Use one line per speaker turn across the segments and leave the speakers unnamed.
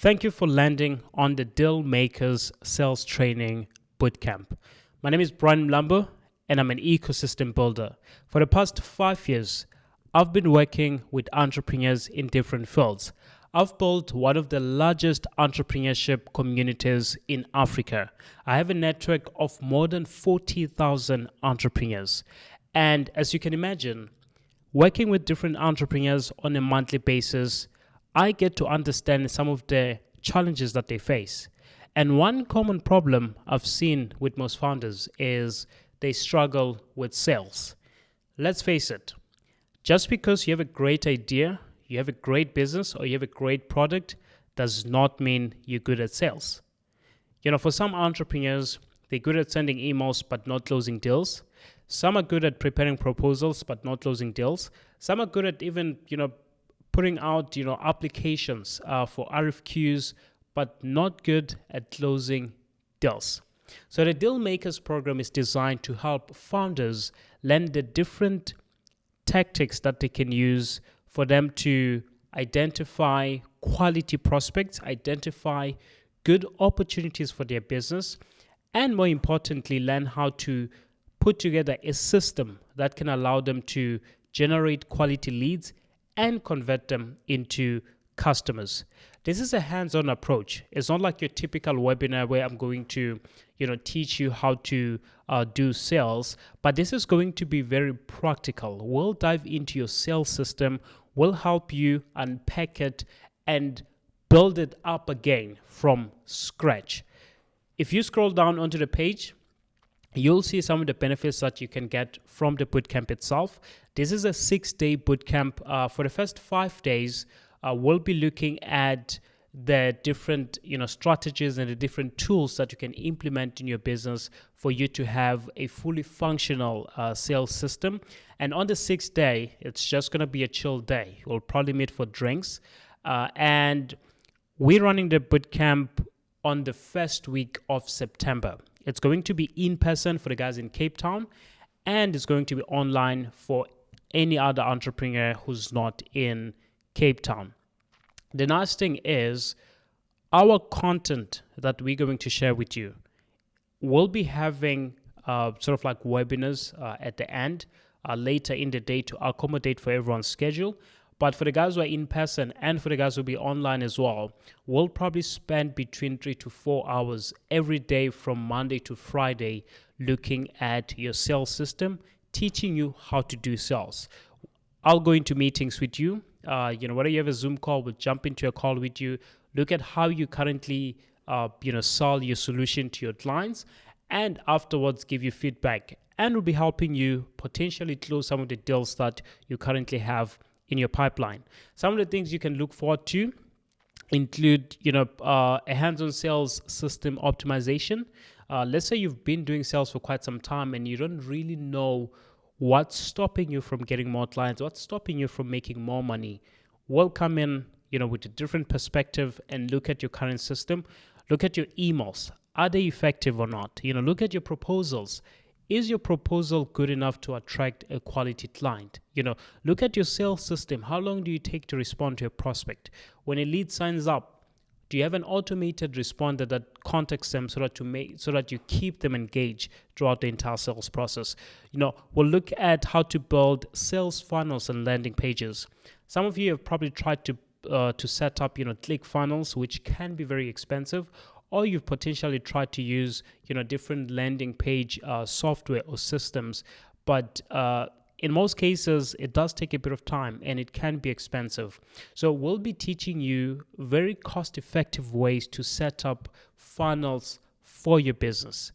Thank you for landing on the Dealmakers Sales Training Bootcamp. My name is Brian Mlambo, and I'm an ecosystem builder. For the past 5 years, I've been working with entrepreneurs in different fields. I've built one of the largest entrepreneurship communities in Africa. I have a network of more than 40,000 entrepreneurs. And as you can imagine, working with different entrepreneurs on a monthly basis, I get to understand some of the challenges that they face. And one common problem I've seen with most founders is they struggle with sales. Let's face it, just because you have a great idea, you have a great business, or you have a great product does not mean you're good at sales. For some entrepreneurs, they're good at sending emails but not closing deals. Some are good at preparing proposals but not closing deals. Some are good at even, putting out, applications for RFQs, but not good at closing deals. So the Dealmakers program is designed to help founders learn the different tactics that they can use for them to identify quality prospects, identify good opportunities for their business, and more importantly, learn how to put together a system that can allow them to generate quality leads and convert them into customers. This is a hands-on approach. It's not like your typical webinar where I'm going to, teach you how to do sales, but this is going to be very practical. We'll dive into your sales system. We'll help you unpack it and build it up again from scratch. If you scroll down onto the page, you'll see some of the benefits that you can get from the bootcamp itself. This is a 6-day bootcamp. For the first 5 days, we'll be looking at the different strategies and the different tools that you can implement in your business for you to have a fully functional sales system. And on the 6th day, it's just going to be a chill day. We'll probably meet for drinks. And we're running the bootcamp on the first week of September. It's going to be in person for the guys in Cape Town, and it's going to be online for any other entrepreneur who's not in Cape Town. The nice thing is our content that we're going to share with you, we'll be having sort of like webinars at the end, later in the day to accommodate for everyone's schedule. But for the guys who are in person and for the guys who will be online as well, we'll probably spend between 3 to 4 hours every day from Monday to Friday looking at your sales system, teaching you how to do sales. I'll go into meetings with you. Whether you have a Zoom call, we'll jump into a call with you, look at how you currently, sell your solution to your clients, and afterwards give you feedback. And we'll be helping you potentially close some of the deals that you currently have in your pipeline. Some of the things you can look forward to include, a hands-on sales system optimization. Let's say you've been doing sales for quite some time and you don't really know what's stopping you from getting more clients, what's stopping you from making more money. We'll come in, with a different perspective and look at your current system, look at your emails. Are they effective or not? Look at your proposals. Is your proposal good enough to attract a quality client? Look at your sales system. How long do you take to respond to a prospect? When a lead signs up, do you have an automated responder that contacts them so that you keep them engaged throughout the entire sales process? We'll look at how to build sales funnels and landing pages. Some of you have probably tried to set up, click funnels, which can be very expensive. Or you've potentially tried to use, different landing page software or systems, but in most cases, it does take a bit of time and it can be expensive. So we'll be teaching you very cost-effective ways to set up funnels for your business.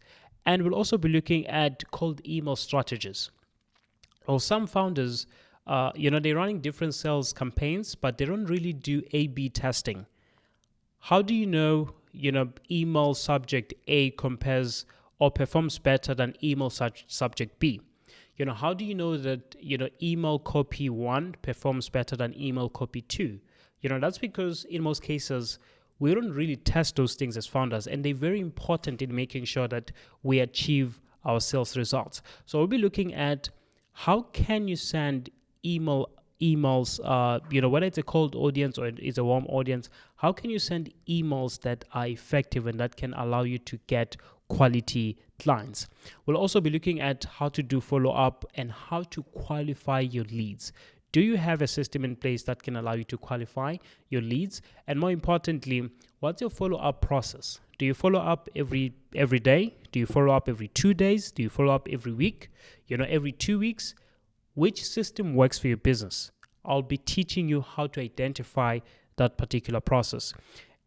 And we'll also be looking at cold email strategies. Well, some founders, they're running different sales campaigns, but they don't really do A/B testing. How do you know, email subject A compares or performs better than email subject B? How do you know that, email copy 1 performs better than email copy 2? That's because in most cases, we don't really test those things as founders, and they're very important in making sure that we achieve our sales results. So we'll be looking at how can you send email emails, whether it's a cold audience or it's a warm audience, how can you send emails that are effective and that can allow you to get quality clients? We'll also be looking at how to do follow-up and how to qualify your leads. Do you have a system in place that can allow you to qualify your leads? And more importantly, what's your follow-up process? Do you follow up every day? Do you follow up every 2 days? Do you follow up every week? Every 2 weeks? Which system works for your business? I'll be teaching you how to identify that particular process.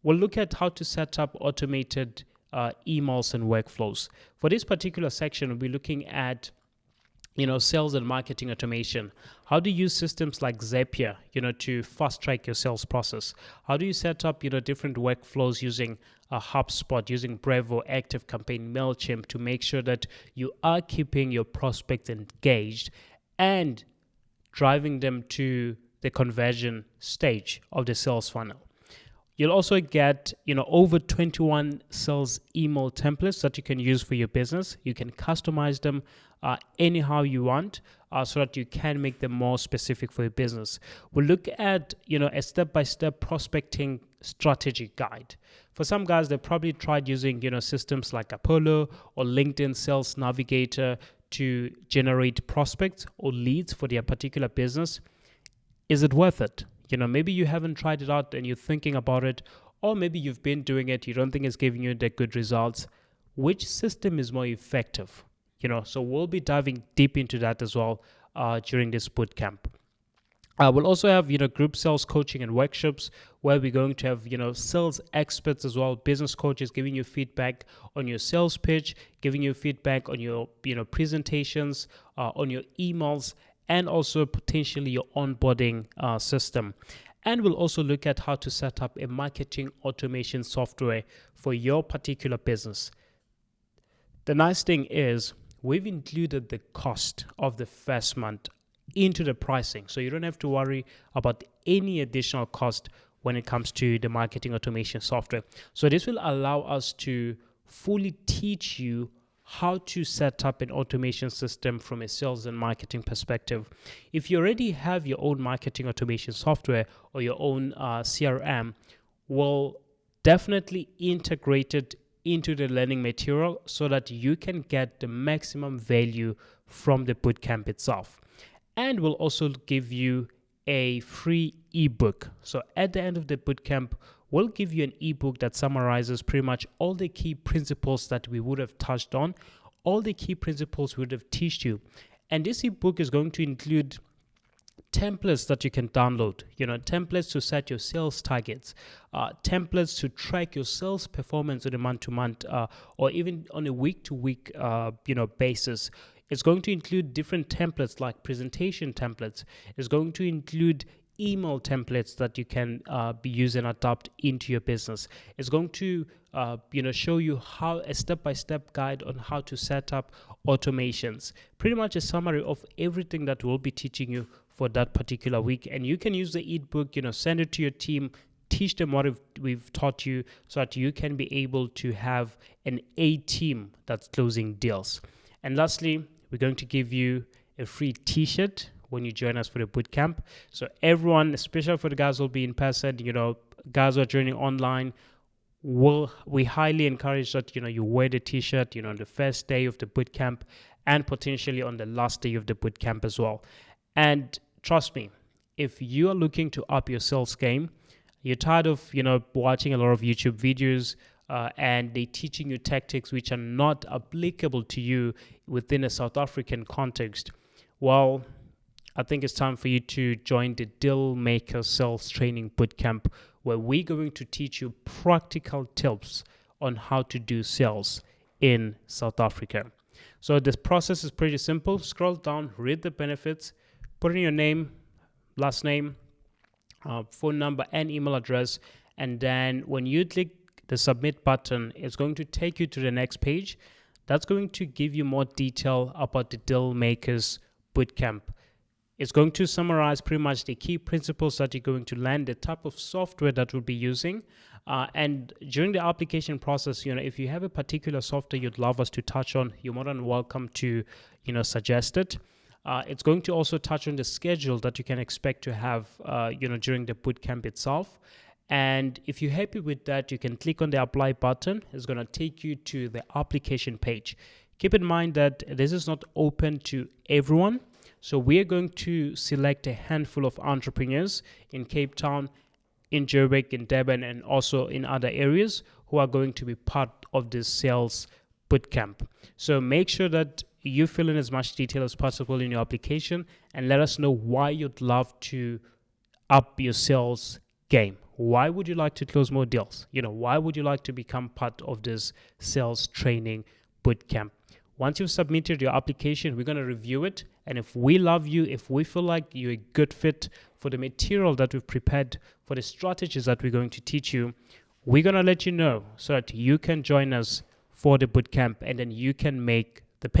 We'll look at how to set up automated emails and workflows. For this particular section, we'll be looking at sales and marketing automation. How do you use systems like Zapier, to fast track your sales process? How do you set up, different workflows using HubSpot, using Brevo, ActiveCampaign, MailChimp to make sure that you are keeping your prospects engaged and driving them to the conversion stage of the sales funnel? You'll also get, over 21 sales email templates that you can use for your business. You can customize them anyhow you want so that you can make them more specific for your business. We'll look at, a step-by-step prospecting strategy guide. For some guys, they've probably tried using, systems like Apollo or LinkedIn Sales Navigator to generate prospects or leads for their particular business. Is it worth it? Maybe you haven't tried it out and you're thinking about it, or maybe you've been doing it, you don't think it's giving you the good results. Which system is more effective? So we'll be diving deep into that as well during this bootcamp. We'll also have, group sales coaching and workshops where we're going to have, sales experts as well, business coaches giving you feedback on your sales pitch, giving you feedback on your, presentations, on your emails, and also potentially your onboarding system. And we'll also look at how to set up a marketing automation software for your particular business. The nice thing is we've included the cost of the first month into the pricing, so you don't have to worry about any additional cost when it comes to the marketing automation software. So this will allow us to fully teach you how to set up an automation system from a sales and marketing perspective. If you already have your own marketing automation software or your own CRM, we'll definitely integrate it into the learning material so that you can get the maximum value from the bootcamp itself. And we'll also give you a free ebook. So at the end of the bootcamp, we'll give you an ebook that summarizes pretty much all the key principles that we would have touched on, all the key principles we would have taught you. And this ebook is going to include templates that you can download, templates to set your sales targets, templates to track your sales performance on a month-to-month or even on a week-to-week, basis. It's going to include different templates like presentation templates. It's going to include email templates that you can use and adopt into your business. It's going to show you how a step-by-step guide on how to set up automations. Pretty much a summary of everything that we'll be teaching you for that particular week. And you can use the ebook, send it to your team, teach them what we've taught you so that you can be able to have an A team that's closing deals. And lastly, we're going to give you a free t-shirt when you join us for the bootcamp. So everyone, especially for the guys who will be in person, guys who are joining online, we highly encourage that, you wear the t-shirt, on the first day of the bootcamp and potentially on the last day of the bootcamp as well. And trust me, if you are looking to up your sales game, you're tired of, watching a lot of YouTube videos, and they're teaching you tactics which are not applicable to you within a South African context, well, I think it's time for you to join the Dealmakers Sales Training Bootcamp, where we're going to teach you practical tips on how to do sales in South Africa. So this process is pretty simple. Scroll down, read the benefits, put in your name, last name, phone number, and email address. And then when you click the submit button, it's going to take you to the next page. That's going to give you more detail about the Dealmakers Bootcamp. It's going to summarize pretty much the key principles that you're going to learn, the type of software that we'll be using. And during the application process, if you have a particular software you'd love us to touch on, you're more than welcome to, suggest it. It's going to also touch on the schedule that you can expect to have, during the bootcamp itself. And if you're happy with that, you can click on the apply button. It's going to take you to the application page. Keep in mind that this is not open to everyone. So we're going to select a handful of entrepreneurs in Cape Town, in Joburg, in Durban, and also in other areas who are going to be part of this sales bootcamp. So make sure that you fill in as much detail as possible in your application and let us know why you'd love to up your sales game. Why would you like to close more deals? Why would you like to become part of this sales training bootcamp? Once you've submitted your application, we're going to review it. And if we love you, if we feel like you're a good fit for the material that we've prepared, for the strategies that we're going to teach you, we're going to let you know so that you can join us for the bootcamp and then you can make the payment.